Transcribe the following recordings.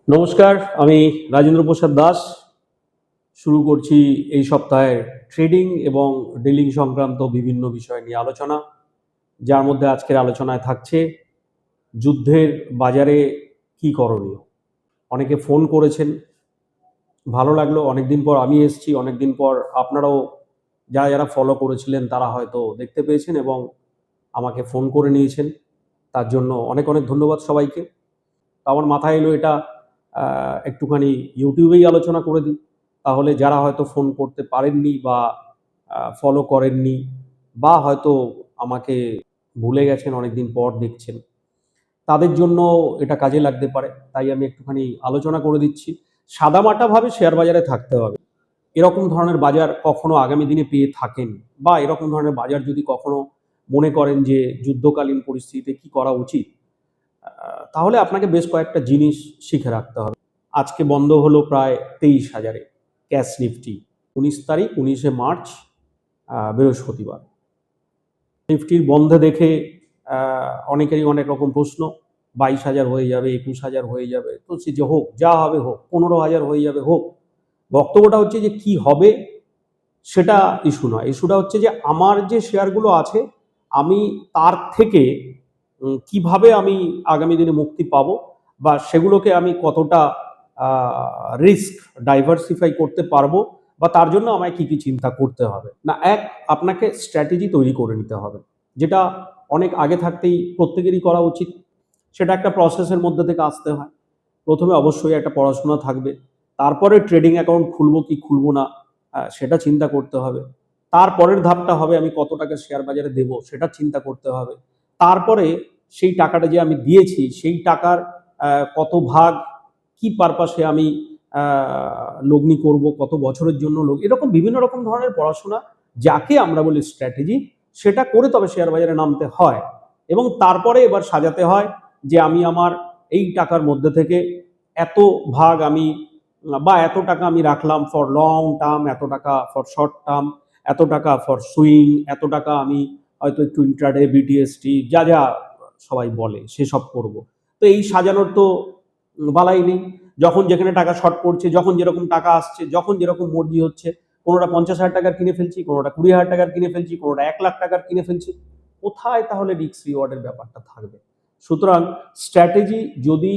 নমস্কার, আমি রাজেন্দ্র প্রসাদ দাস। শুরু করছি এই সপ্তাহের ট্রেডিং এবং ডিলিং সংক্রান্ত বিভিন্ন বিষয় নিয়ে আলোচনা, যার মধ্যে আজকের আলোচনায় থাকছে যুদ্ধের বাজারে কি করণীয়। অনেকে ফোন করেছেন, ভালো লাগলো। অনেকদিন পর আমি এসেছি, অনেকদিন পর আপনারাও যারা যারা ফলো করেছিলেন তারা হয়তো দেখতে পেয়েছেন এবং আমাকে ফোন করে নিয়েছেন। তার জন্য অনেক অনেক ধন্যবাদ সবাইকে। তো আমার মাথায় এলো এটা একটুখানি ইউটিউবেই আলোচনা করে দিই, তাহলে যারা হয়তো ফোন করতে পারেননি বা ফলো করেননি বা হয়তো আমাকে ভুলে গেছেন, অনেকদিন পর দেখছেন, তাদের জন্য এটা কাজে লাগতে পারে। তাই আমি একটুখানি আলোচনা করে দিচ্ছি। সাদামাটাভাবে শেয়ার বাজারে থাকতে হবে, এরকম ধরনের বাজার কখনো আগামী দিনে পেয়ে থাকেন, বা এরকম ধরনের বাজার যদি কখনো মনে করেন যে যুদ্ধকালীন পরিস্থিতিতে কি করা উচিত, তাহলে আপনাকে বেশ কয়েকটা জিনিস শিখে রাখতে হবে। আজকে বন্ধ হলো প্রায় 23,000-এ ক্যাশ নিফটি, 19 তারিখ, 19শে মার্চ, বৃহস্পতিবার। নিফটির বন্ধে দেখে অনেকেরই অনেক রকম প্রশ্ন। 22,000 হয়ে যাবে, 21,000 হয়ে যাবে, তো সে যে হোক, যা হবে হোক, 15,000 হয়ে যাবে হোক। বক্তব্যটা হচ্ছে যে কি হবে সেটা ইস্যু নয়। ইস্যুটা হচ্ছে যে আমার যে শেয়ারগুলো আছে, আমি তার থেকে কিভাবে আমি আগামী দিনে মুক্তি পাবো, বা সেগুলোকে আমি কতটা রিস্ক ডাইভার্সিফাই করতে পারবো, বা তার জন্য আমায় কি কি চিন্তা করতে হবে। না, আপনাকে স্ট্র্যাটেজি তৈরি করে নিতে হবে, যেটা অনেক আগে থাকতেই প্রত্যেকেরই করা উচিত। সেটা একটা প্রসেসের মধ্যে থেকে আসতে হয়। প্রথমে অবশ্যই একটা পড়াশোনা থাকবে, তারপরে ট্রেডিং অ্যাকাউন্ট খুলবো কি খুলবো না সেটা চিন্তা করতে হবে। তারপরের ধাপটা হবে আমি কত টাকা শেয়ার বাজারে দেব, সেটা চিন্তা করতে হবে। তারপরে সেই টাকাটা যে আমি দিয়েছি সেই টাকার কত ভাগ কি পারপাসে আমি লগ্নি করব, কত বছরের জন্য এরকম বিভিন্ন রকম ধরনের পড়াশোনা, যাকে আমরা বলি স্ট্র্যাটেজি, সেটা করে তবে শেয়ার বাজারে নামতে হয়। এবং তারপরে এবার সাজাতে হয় যে আমি আমার এই টাকার মধ্যে থেকে এত ভাগ আমি বা এত টাকা আমি রাখলাম ফর লং টার্ম, এত টাকা ফর শর্ট টার্ম, এত টাকা ফর সুইং, এত টাকা আমি হয়তো একটু ইন্ট্রাডে বিটিএসটি যা যা সবাই বলে সেসব করব। তো এই সাজানোর তো বালাই নেই। যখন যেখানে টাকা শর্ট পড়ছে, যখন যেরকম টাকা আসছে, যখন যেরকম মর্জি হচ্ছে, কোনোটা 50,000 টাকার কিনে ফেলছি, কোনোটা 20,000 টাকার কিনে ফেলছি, কোনোটা 1 লাখ টাকার কিনে ফেলছি। কোথায় তাহলে রিস্ক রিওয়ার্ডের ব্যাপারটা থাকবে? সুতরাং স্ট্র্যাটেজি যদি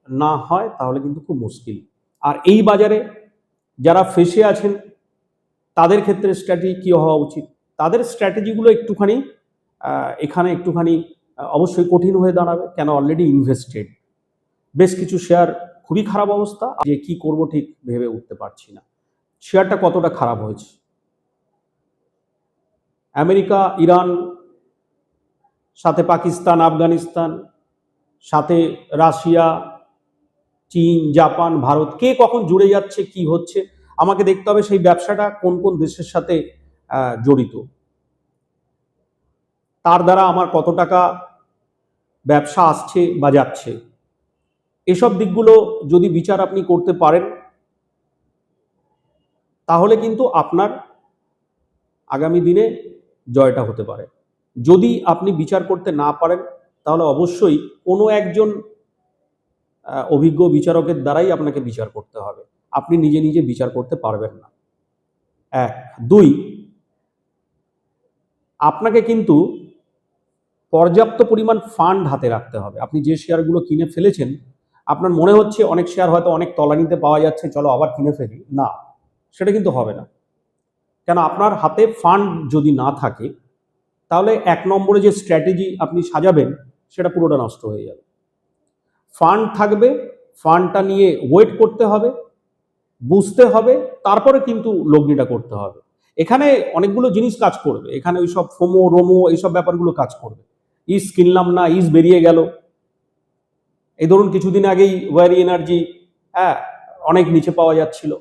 না হয় তাহলে কিন্তু খুব মুশকিল। আর এই বাজারে যারা ফেসে আছেন তাদের ক্ষেত্রে স্ট্র্যাটেজি কি হওয়া উচিত? তাদের স্ট্র্যাটেজিগুলো একটুখানি এখানে একটুখানি অবশ্যই কঠিন হয়ে দাঁড়াবে, কেন অলরেডি ইনভেস্টেড। বেশ কিছু শেয়ার খুবই খারাপ অবস্থা, যে কি করব ঠিক ভেবে উঠতে পারছি না। শেয়ারটা কতটা খারাপ হয়েছে? আমেরিকা, ইরান, সাথে পাকিস্তান, আফগানিস্তান, সাথে রাশিয়া, চীন, জাপান, ভারত, কে কখন জুড়ে যাচ্ছে, কি হচ্ছে, আমাকে দেখতে হবে সেই ব্যবসাটা কোন কোন দেশের সাথে জড়িত, তার দ্বারা আমার কত টাকা ব্যবসা আসছে বা যাচ্ছে। এসব দিকগুলো যদি বিচার আপনি করতে পারেন, তাহলে কিন্তু আপনার আগামী দিনে জয়টা হতে পারে। যদি আপনি বিচার করতে না পারেন, তাহলে অবশ্যই কোনো একজন অভিজ্ঞ বিচারকের দ্বারাই আপনাকে বিচার করতে হবে। আপনি নিজে নিজে বিচার করতে পারবেন না। 1, 2, আপনাকে কিন্তু পর্যাপ্ত পরিমাণ ফান্ড হাতে রাখতে হবে। আপনি যে শেয়ারগুলো কিনে ফেলেছেন, আপনার মনে হচ্ছে অনেক শেয়ার হয়তো অনেক তলানিতে পাওয়া যাচ্ছে, চলো আবার কিনে ফেলি, না, সেটা কিন্তু হবে না। কেন? আপনার হাতে ফান্ড যদি না থাকে, তাহলে 1 নম্বরে যে স্ট্র্যাটেজি আপনি সাজাবেন সেটা পুরোটা নষ্ট হয়ে যাবে। ফান্ড থাকবে, ফান্ডটা নিয়ে ওয়েট করতে হবে, বুঝতে হবে, তারপরে কিন্তু লগ্নিটা করতে হবে। এখানে অনেকগুলো জিনিস কাজ করবে, এখানে ওইসব ফোমো রোমো এইসব ব্যাপারগুলো কাজ করবে। ইস কিনলাম না, ইস বেরিয়ে গেল। এই ধরুন কিছুদিন আগেই ওয়ারি এনার্জি, হ্যাঁ, অনেক নিচে পাওয়া যাচ্ছিল,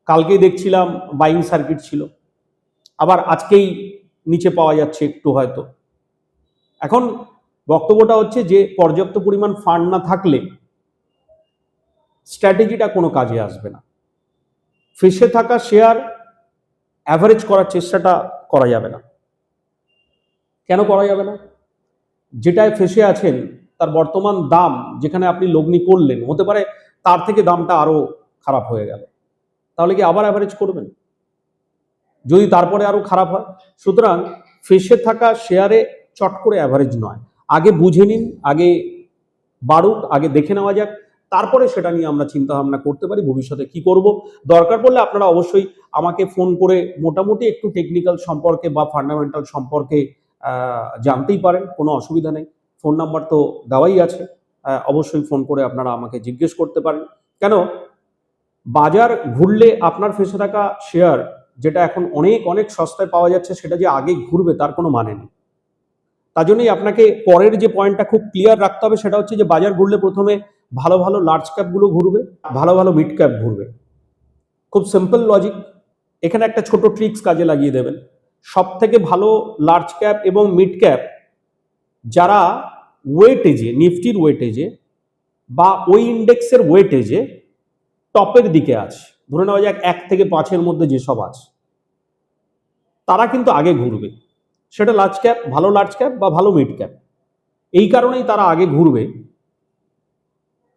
কালকেই দেখছিলাম বাইং সার্কিট ছিল, আবার আজকেই নিচে পাওয়া যাচ্ছে একটু হয়তো। এখন বক্তব্যটা হচ্ছে যে পর্যাপ্ত পরিমাণ ফান্ড না থাকলে স্ট্র্যাটেজিটা কোনো কাজে আসবে না। ফেসে থাকা শেয়ার অ্যাভারেজ করার চেষ্টাটা করা যাবে না। কেন করা যাবে না? যেটায় ফেসে আছেন তার বর্তমান দাম যেখানে আপনি লগ্নি করলেন, হতে পারে তার থেকে দামটা আরো খারাপ হয়ে গেল, তাহলে কি আবার অ্যাভারেজ করবেন যদি তারপরে আরো খারাপ হয়? সুতরাং ফেসে থাকা শেয়ারে চট করে অ্যাভারেজ নয়, আগে বুঝে নিন, আগে বাড়ুক, আগে দেখে নেওয়া যাক, তারপরে সেটা নিয়ে আমরা চিন্তা ভাবনা করতে পারি ভবিষ্যতে কি করব। দরকার পড়লে আপনারা অবশ্যই আমাকে ফোন করে মোটামুটি একটু টেকনিক্যাল সম্পর্কে বা ফান্ডামেন্টাল সম্পর্কে জানতেই পারেন, কোনো অসুবিধা নেই। ফোন নাম্বার তো দেওয়াই আছে, অবশ্যই ফোন করে আপনারা আমাকে জিজ্ঞেস করতে পারেন। কেন, বাজার ঘুরলে আপনার ফেসে থাকা শেয়ার যেটা এখন অনেক অনেক সস্তায় পাওয়া যাচ্ছে, সেটা যে আগে ঘুরবে তার কোনো মানে নেই। তার জন্যই আপনাকে পরের যে পয়েন্টটা খুব ক্লিয়ার রাখতে হবে, সেটা হচ্ছে যে বাজার ঘুরলে প্রথমে ভালো ভালো লার্জ ক্যাপগুলো ঘুরবে, ভালো ভালো মিড ক্যাপ ঘুরবে। খুব সিম্পল লজিক, এখানে একটা ছোট ট্রিক্স কাজে লাগিয়ে দেবেন। সব থেকে ভালো লার্জ ক্যাপ এবং মিড ক্যাপ যারা ওয়েটেজে, নিফটির ওয়েটেজে বা ওই ইন্ডেক্সের ওয়েটেজে টপের দিকে আছে, ধরে নেওয়া যাক 1 থেকে 5-এর মধ্যে যেসব আছে, তারা কিন্তু আগে ঘুরবে। সেটা লার্জ ক্যাপ, ভালো লার্জ ক্যাপ বা ভালো মিড ক্যাপ। এই কারণেই তারা আগে ঘুরবে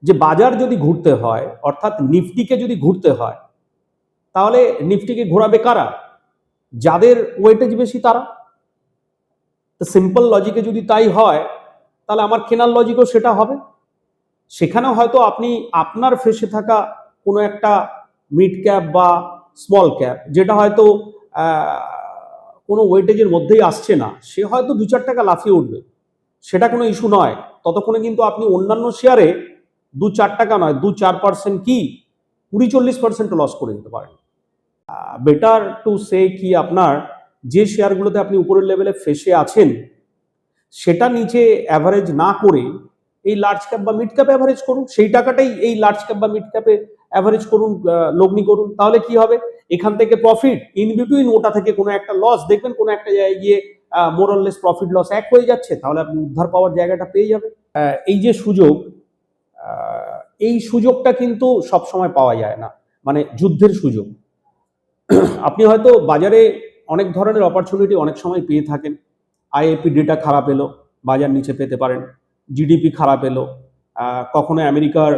যে বাজার যদি ঘুরতে হয়, অর্থাৎ নিফটিকে যদি ঘুরতে হয়, তাহলে নিফটিকে ঘোরাবে কারা? যাদের ওয়েটেজ বেশি তারা। তো সিম্পল লজিকে যদি তাই হয়, তাহলে আমার কেনার লজিকও সেটা হবে। সেখানেও হয়তো আপনি আপনার ফেসে থাকা কোনো একটা মিড ক্যাপ বা স্মল ক্যাপ, যেটা হয়তো কোনো ওয়েটেজের মধ্যেই আসছে না, সে হয়তো 2-4 টাকা লাফিয়ে উঠবে, সেটা কোনো ইস্যু নয়। ততক্ষণে কিন্তু আপনি অন্যান্য শেয়ারে 2-4 টাকা নয়, 2-4% কি 20-40% লস করে দিতে পারেন। বেটার টু সে কি, আপনার যে শেয়ারগুলোতে আপনি উপরের লেভেলে ফেসে আছেন, সেটা নিচে অ্যাভারেজ না করে এই লার্জ ক্যাপ বা মিড ক্যাপ অ্যাভারেজ করুন, সেই টাকাটাই এই লার্জ ক্যাপ বা মিড ক্যাপে অ্যাভারেজ করুন, লগ্নি করুন। তাহলে কি হবে, এখান থেকে প্রফিট, ইন বিটুইন ওটা থেকে কোনো একটা লস, দেখবেন কোনো একটা জায়গায় গিয়ে মোরলেস প্রফিট লস এক হয়ে যাচ্ছে, তাহলে আপনি উদ্ধার পাওয়ার জায়গাটা পেয়ে যাবেন। এই যে সুযোগ, এই সুযোগটা কিন্তু সব সময় পাওয়া যায় না, মানে যুদ্ধের সুযোগ। আপনি হয়তো বাজারে অনেক ধরনের অপরচুনিটি অনেক সময় পেয়ে থাকেন। আইএপি ডেটা খারাপ এলো, বাজার নিচে পেতে পারেন। জিডিপি খারাপ এলো, কখনো আমেরিকার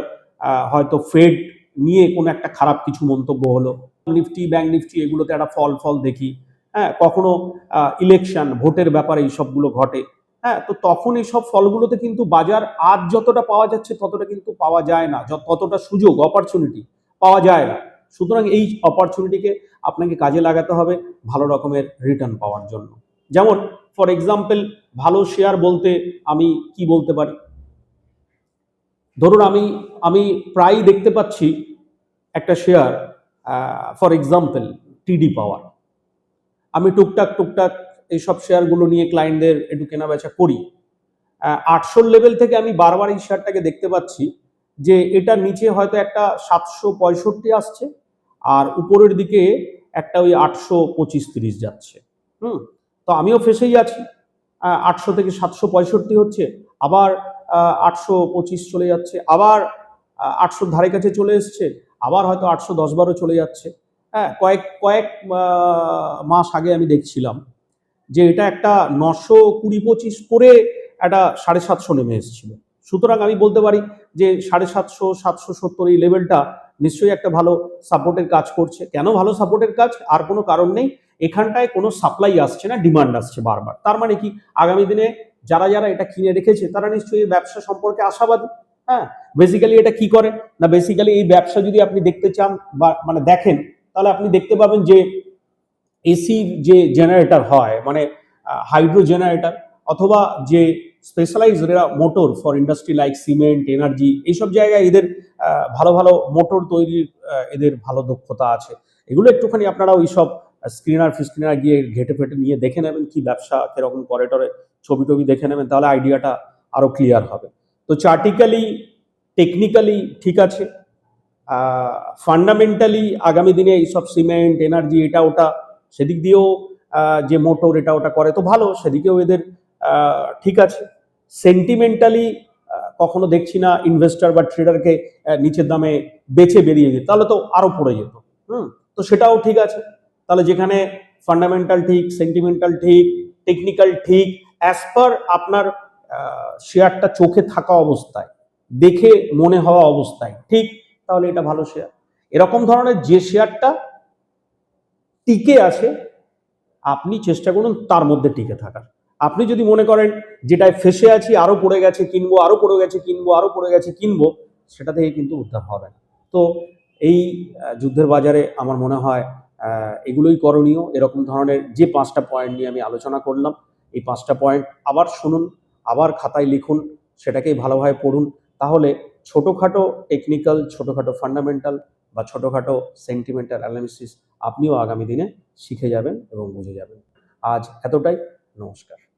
হয়তো ফেড নিয়ে কোনো একটা খারাপ কিছু মন্তব্য হলো, নিফটি, ব্যাংক নিফটি, এগুলোতে একটা ফল দেখি। হ্যাঁ, কখনো ইলেকশন, ভোটের ব্যাপারে এই সবগুলো ঘটে। হ্যাঁ, তো তখন এইসব ফলগুলোতে কিন্তু বাজার আজ যতটা পাওয়া যাচ্ছে ততটা কিন্তু পাওয়া যায় না, ততটা সুযোগ, অপরচুনিটি পাওয়া যায় না। সুতরাং এই অপরচুনিটিকে আপনাকে কাজে লাগাতে হবে ভালো রকমের রিটার্ন পাওয়ার জন্য। যেমন ফর এক্সাম্পল, ভালো শেয়ার বলতে আমি কি বলতে পারি? ধরুন আমি প্রায়ই দেখতে পাচ্ছি একটা শেয়ার, ফর এক্সাম্পল টিডি পাওয়ার। আমি টুকটাক এইসব শেয়ারগুলো নিয়ে ক্লায়েন্টদের একটু কেনা বেচা করি। 800 লেভেল থেকে আমি বারবার এই শেয়ারটাকে দেখতে পাচ্ছি যে এটা নিচে হয়তো একটা 765 আসছে, আর উপরের দিকে একটা ওই 825-30 যাচ্ছে। তো আমিও ফেসেই আছি। 800 থেকে 765 হচ্ছে, আবার 825 চলে যাচ্ছে, আবার 800 ধারে কাছে চলে এসছে, আবার হয়তো 810-12 চলে যাচ্ছে। হ্যাঁ, কয়েক মাস আগে আমি দেখছিলাম যে এটা একটা 920-25 করে একটা 750 নেমে এসেছিল। সুতরাং আমি বলতে পারি যে 750-770 এই লেভেলটা নিশ্চয়ই একটা ভালো সাপোর্টের কাজ করছে। কেন ভালো সাপোর্টের কাজ? আর কোনো কারণ নেই, এখানটায় কোনো সাপ্লাই আসছে না, ডিমান্ড আসছে বারবার। তার মানে কি, আগামী দিনে যারা এটা কিনে রেখেছে তারা নিশ্চয়ই এই ব্যবসা সম্পর্কে আশাবাদী। হ্যাঁ, বেসিক্যালি এটা কি করে না, বেসিক্যালি এই ব্যবসা যদি আপনি দেখতে চান বা মানে দেখেন, তাহলে আপনি দেখতে পাবেন যে এসির যে জেনারেটর হয়, মানে হাইড্রো জেনারেটর, অথবা যে specialised motor for industry like cement, energy, এইসব জায়গায় এদের ভালো ভালো মোটর তৈরির এদের ভালো দক্ষতা আছে। এগুলো একটুখানি আপনারা ওই সব স্ক্রিনার গিয়ে ঘেটে ফেটে নিয়ে দেখে নেবেন কি ব্যবসা কিরকম করে টরে, ছবি টবি দেখে নেবেন, তাহলে আইডিয়াটা আরো ক্লিয়ার হবে। তো চার্টিক্যালি, টেকনিক্যালি ঠিক আছে, ফান্ডামেন্টালি আগামী দিনে এইসব সিমেন্ট, এনার্জি, এটা ওটা, সেদিক দিয়েও যে মোটর এটা ওটা করে তো ভালো, সেদিকেও এদের ঠিক আছে। সেন্টিমেন্টালি কখনো দেখছি না ইনভেস্টর বা ট্রেডারকে নিচের দামে বেচে বেরিয়ে যেত, তাহলে তো আরো পড়ে যেত। তো সেটাও ঠিক আছে। তাহলে যেখানে ফান্ডামেন্টাল ঠিক, সেন্টিমেন্টাল ঠিক, টেকনিক্যাল ঠিক, অ্যাজ পার আপনার শেয়ারটা চোখে থাকা অবস্থায়, দেখে মনে হওয়া অবস্থায় ঠিক, তাহলে এটা ভালো শেয়ার। এরকম ধরনের যে শেয়ারটা টিকে আছে, আপনি চেষ্টা করুন তার মধ্যে টিকে থাকার। আপনি যদি মনে করেন যেটায় ফেসে আছি, আরো পড়ে গেছে কিনবো, আরো পড়ে গেছে কিনবো, আরো পড়ে গেছে কিনবো, সেটা থেকে কিন্তু উদ্ধার হবে না। তো এই যুদ্ধের বাজারে আমার মনে হয় এগুলোই করণীয়। এরকম ধরনের যে 5টা পয়েন্ট নিয়ে আমি আলোচনা করলাম, এই 5টা পয়েন্ট আবার শুনুন, আবার খাতায় লিখুন, সেটাকেই ভালোভাবে পড়ুন। তাহলে ছোটোখাটো টেকনিক্যাল, ছোটোখাটো ফান্ডামেন্টাল বা ছোটোখাটো সেন্টিমেন্টাল অ্যানালিসিস আপনিও আগামী দিনে শিখে যাবেন এবং বুঝে যাবেন। আজ এতটাই। নমস্কার।